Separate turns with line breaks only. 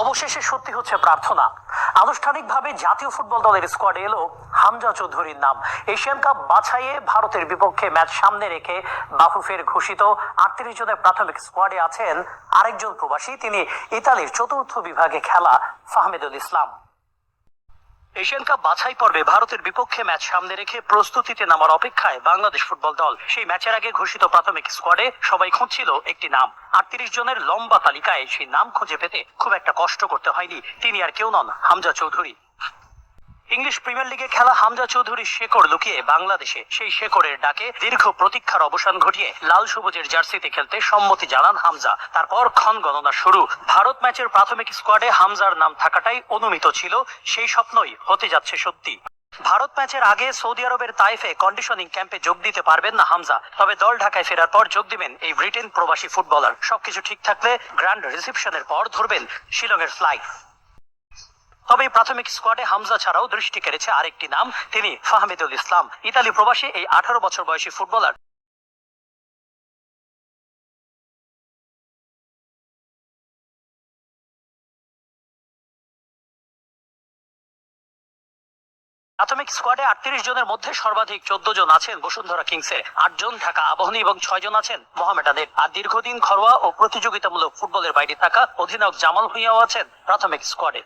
অবশেষে সত্যি হচ্ছে প্রার্থনা। আনুষ্ঠানিকভাবে জাতীয় ফুটবল দলের স্কোয়াডে এলো হামজা চৌধুরীর নাম। এশিয়ান কাপ বাছাইয়ে ভারতের বিপক্ষে ম্যাচ সামনে রেখে বাফুফের ঘোষিত 38 জনের প্রাথমিক স্কোয়াডে আছেন আরেকজন প্রবাসী, তিনি ইতালির চতুর্থ বিভাগে খেলা ফাহমিদুল ইসলাম। এশিয়ান কাপ বাছাই পর্বে ভারতের বিপক্ষে ম্যাচ সামনে রেখে প্রস্তুতিতে নামার অপেক্ষায় বাংলাদেশ ফুটবল দল। সেই ম্যাচের আগে ঘোষিত প্রাথমিক স্কোয়াডে সবাই খুঁজছিল একটি নাম। 38 জনের লম্বা তালিকায় সেই নাম খুঁজে পেতে খুব একটা কষ্ট করতে হয়নি। তিনি আর কেউ নন, হামজা চৌধুরী। ইংলিশ প্রিমিয়ার লিগে খেলা হামজা চৌধুরীর শেকড় লুকিয়ে বাংলাদেশে। সেই শেকড়ের ডাকে দীর্ঘ প্রতীক্ষার অবসান ঘটিয়ে লাল সবুজের জার্সিতে খেলতে সম্মতি জানান হামজা। তারপর ক্ষণ গণনা শুরু। ভারত ম্যাচের প্রাথমিক স্কোয়াডে হামজার নাম থাকাটাই অনুমিত ছিল, সেই স্বপ্নই হতে যাচ্ছে সত্যি। ভারত ম্যাচের আগে সৌদি আরবের তাইফে কন্ডিশনিং ক্যাম্পে যোগ দিতে পারবেন না হামজা, তবে দল ঢাকায় ফেরার পর যোগ দিবেন এই ব্রিটেন প্রবাসী ফুটবলার। সবকিছু ঠিক থাকলে গ্র্যান্ড রিসেপশনের পর ধরবেন শিলংয়ের ফ্লাইট। তবে প্রাথমিক স্কোয়াডে হামজা ছাড়াও দৃষ্টি কেড়েছে আরেকটি নাম, তিনি ফাহমিদুল ইসলাম। ইতালি প্রবাসী এই 18 বছর বয়সী ফুটবলার প্রাথমিক স্কোয়াডে 38 জনের মধ্যে সর্বাধিক 14 জন আছেন বসুন্ধরা কিংসের, 8 জন ঢাকা আবাহনী এবং 6 জন আছেন মোহামেডানের। আর দীর্ঘদিন ঘরোয়া ও প্রতিযোগিতামূলক ফুটবলের বাইরে থাকা অধিনায়ক জামাল ভুঁইয়াও আছেন প্রাথমিক স্কোয়াডে।